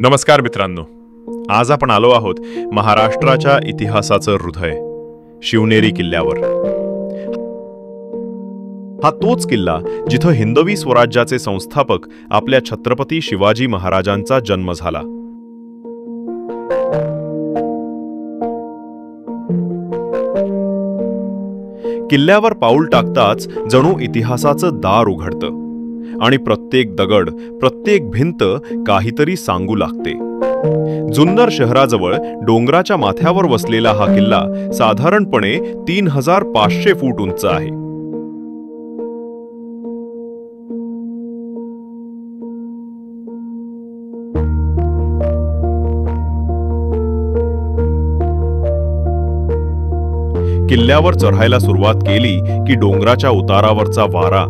नमस्कार मित्रांनो, आज आपण आलो आहोत महाराष्ट्राच्या इतिहासाचं हृदय शिवनेरी किल्ल्यावर. हा तोच किल्ला जिथं हिंदवी स्वराज्याचे संस्थापक आपल्या छत्रपती शिवाजी महाराजांचा जन्म झाला. किल्ल्यावर पाऊल टाकताच जणू इतिहासाचं दार उघडतं आणि प्रत्येक दगड, प्रत्येक भिंत काहीतरी सांगू लागते. जुन्नर शहराजवळ डोंगराच्या माथ्यावर वसलेला हा किल्ला साधारणपणे 3500 फूट उंच आहे. किल्ल्यावर चढायला सुरुवात केली की डोंगराच्या उतारावरचा वारा,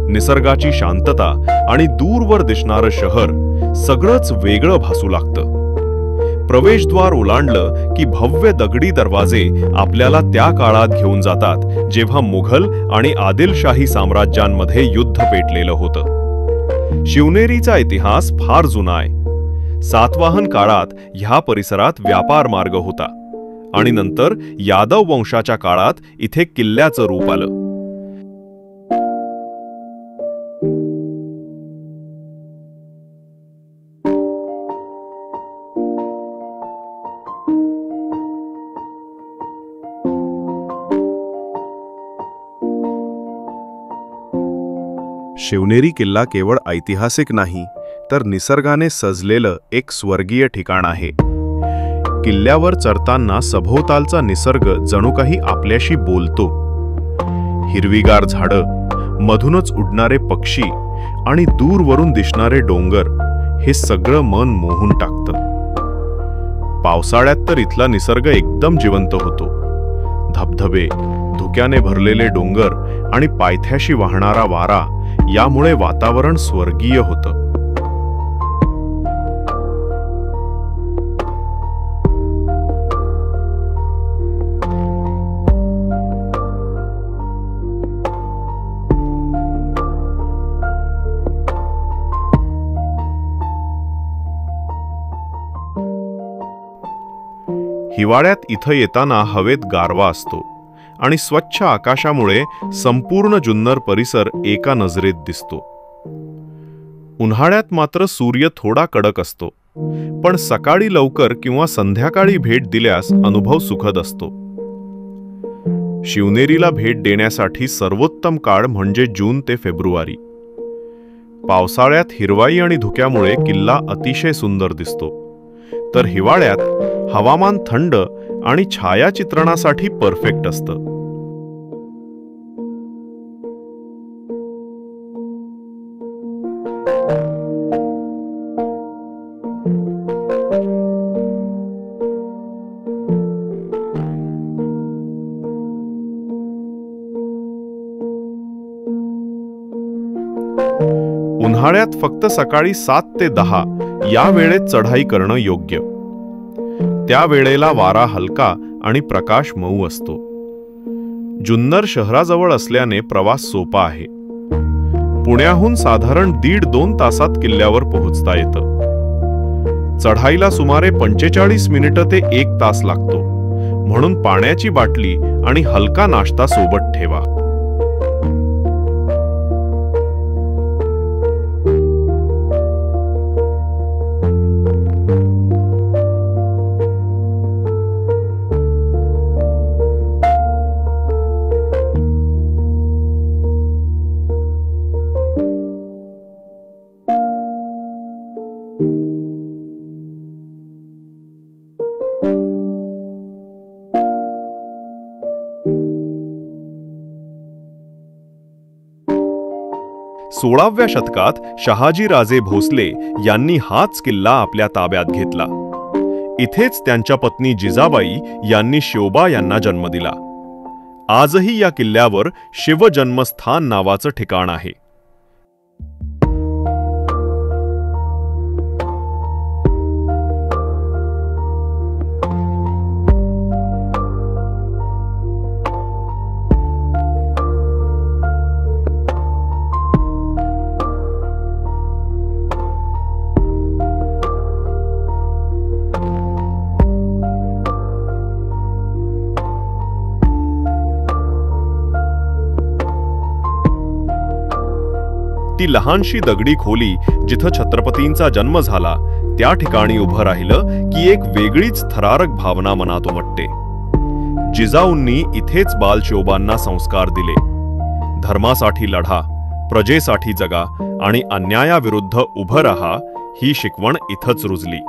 निसर्गाची शांतता आणि दूरवर दिसणारं शहर सगळंच वेगळं भासू लागतं. प्रवेशद्वार ओलांडलं की भव्य दगडी दरवाजे आपल्याला त्या काळात घेऊन जातात जेव्हा मुघल आणि आदिलशाही साम्राज्यांमध्ये युद्ध पेटलेलं होतं. शिवनेरीचा इतिहास फार जुना आहे. सातवाहन काळात ह्या परिसरात व्यापार मार्ग होता आणि नंतर यादव वंशाच्या काळात इथे किल्ल्याचं रूप आलं. शिवनेरी किल्ला केवळ ऐतिहासिक नाही, तर निसर्गाने सजलेलं एक स्वर्गीय ठिकाण आहे. किल्ल्यावर चढताना सभोवतालचा निसर्ग जणू काही आपल्याशी बोलतो. हिरवीगार झाडं, मधूनच उडणारे पक्षी आणि दूरवरून दिसणारे डोंगर, हे सगळं मन मोहून टाकतं. पावसाळ्यात तर इथला निसर्ग एकदम जिवंत होतो. धबधबे, धुक्याने भरलेले डोंगर आणि पायथ्याशी वाहणारा वारा, यामुळे वातावरण स्वर्गीय होतं. हिवाळ्यात इथं येताना हवेत गारवा असतो आणि स्वच्छ आकाशामुळे संपूर्ण जुन्नर परिसर एका नजरेत दिसतो. उन्हाळ्यात मात्र सूर्य थोडा कडक असतो, पण सकाळी लवकर किंवा संध्याकाळी भेट दिल्यास अनुभव सुखद असतो. शिवनेरीला भेट देण्यासाठी सर्वोत्तम काळ म्हणजे जून ते फेब्रुवारी. पावसाळ्यात हिरवाई आणि धुक्यामुळे किल्ला अतिशय सुंदर दिसतो, तर हिवाळ्यात हवामान थंड आणि छायाचित्रणासाठी परफेक्ट असतं. उन्हाळ्यात फक्त सकाळी 7 ते 10 या वेळेत चढाई करणं योग्य. त्या वेळेला वारा हलका आणि प्रकाश मऊ असतो. जुन्नर शहराजवळ असल्याने प्रवास सोपा आहे. पुण्याहून साधारण 1.5-2 तासात किल्ल्यावर पोहोचता येतं. चढाईला सुमारे 45 मिनिटं ते 1 तास लागतो, म्हणून पाण्याची बाटली आणि हलका नाश्ता सोबत ठेवा. सोळाव्या शतकात शहाजीराजे भोसले यांनी हाच किल्ला आपल्या ताब्यात घेतला. इथेच त्यांच्या पत्नी जिजाबाई यांनी शिवबा यांना जन्म दिला. आजही या किल्ल्यावर शिवजन्मस्थान नावाचं ठिकाण आहे. ती लहानशी दगडी खोली जिथं छत्रपतींचा जन्म झाला त्या ठिकाणी उभं राहिलं की एक वेगळीच थरारक भावना मनात उमटते. जिजाऊंनी इथेच बालशिवबांना संस्कार दिले. धर्मासाठी लढा, प्रजेसाठी जगा आणि अन्यायाविरुद्ध उभं राहा ही शिकवण इथंच रुजली.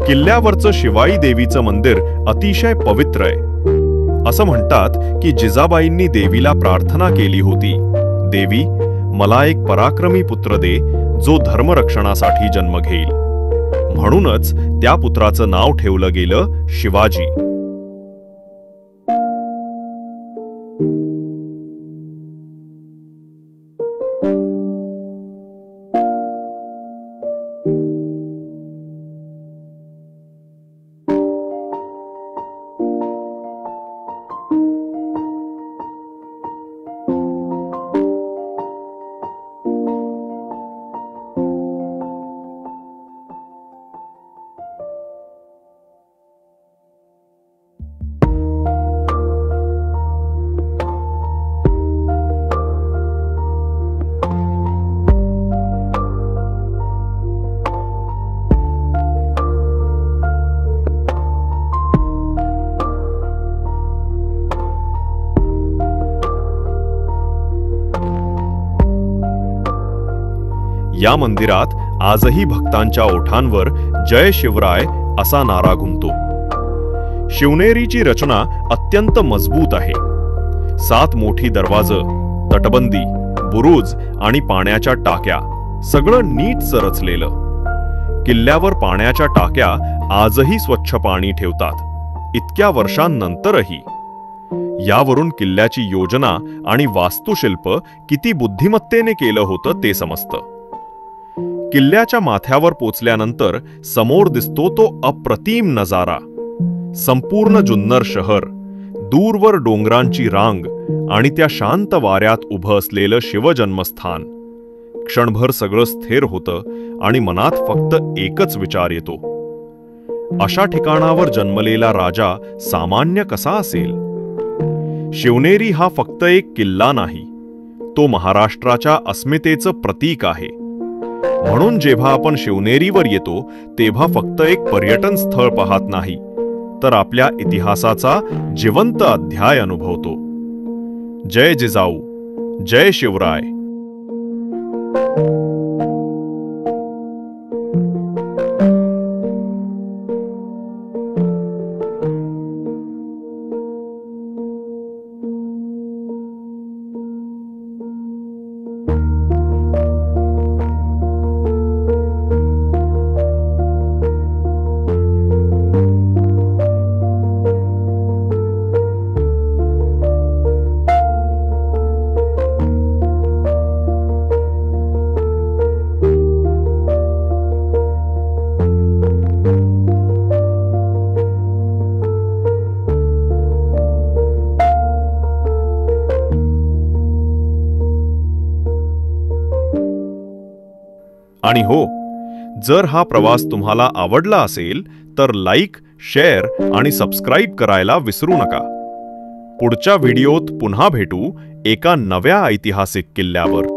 किल्ल्यावरचं शिवाई देवीचं मंदिर अतिशय पवित्र आहे. असं म्हणतात की जिजाबाईंनी देवीला प्रार्थना केली होती, देवी मला एक पराक्रमी पुत्र दे जो धर्मरक्षणासाठी जन्म घेईल. म्हणूनच त्या पुत्राचं नाव ठेवलं गेलं शिवाजी. या मंदिरात आजही भक्तांच्या ओठांवर जय शिवराय असा नारा घुमतो. शिवनेरीची रचना अत्यंत मजबूत आहे. 7 मोठी दरवाजं, तटबंदी, बुरुज आणि पाण्याच्या टाक्या सगळं नीट रचलेलं. किल्ल्यावर पाण्याच्या टाक्या आजही स्वच्छ पाणी ठेवतात इतक्या वर्षांनंतरही. यावरून किल्ल्याची योजना आणि वास्तुशिल्प किती बुद्धिमत्तेने केलं होतं ते समजतं. किल्ल्याच्या माथ्यावर पोचल्यानंतर समोर दिसतो तो अप्रतिम नजारा. संपूर्ण जुन्नर शहर, दूरवर डोंगरांची रांग आणि त्या शांत वाऱ्यात उभं असलेलं शिवजन्मस्थान. क्षणभर सगळं स्थिर होतं आणि मनात फक्त एकच विचार येतो, अशा ठिकाणावर जन्मलेला राजा सामान्य कसा असेल? शिवनेरी हा फक्त एक किल्ला नाही, तो महाराष्ट्राच्या अस्मितेचं प्रतीक आहे. म्हणून जेव्हा आपण शिवनेरीवर येतो तेव्हा फक्त एक पर्यटन स्थळ पाहत नाही, तर आपल्या इतिहासाचा जिवंत अध्याय अनुभवतो. जय जिजाऊ, जय शिवराय. आणि हो, जर हा प्रवास तुम्हाला आवडला असेल तर लाईक, शेअर आणि सबस्क्राईब करायला विसरू नका. पुढच्या व्हिडिओत पुन्हा भेटू एका नव्या ऐतिहासिक किल्ल्यावर.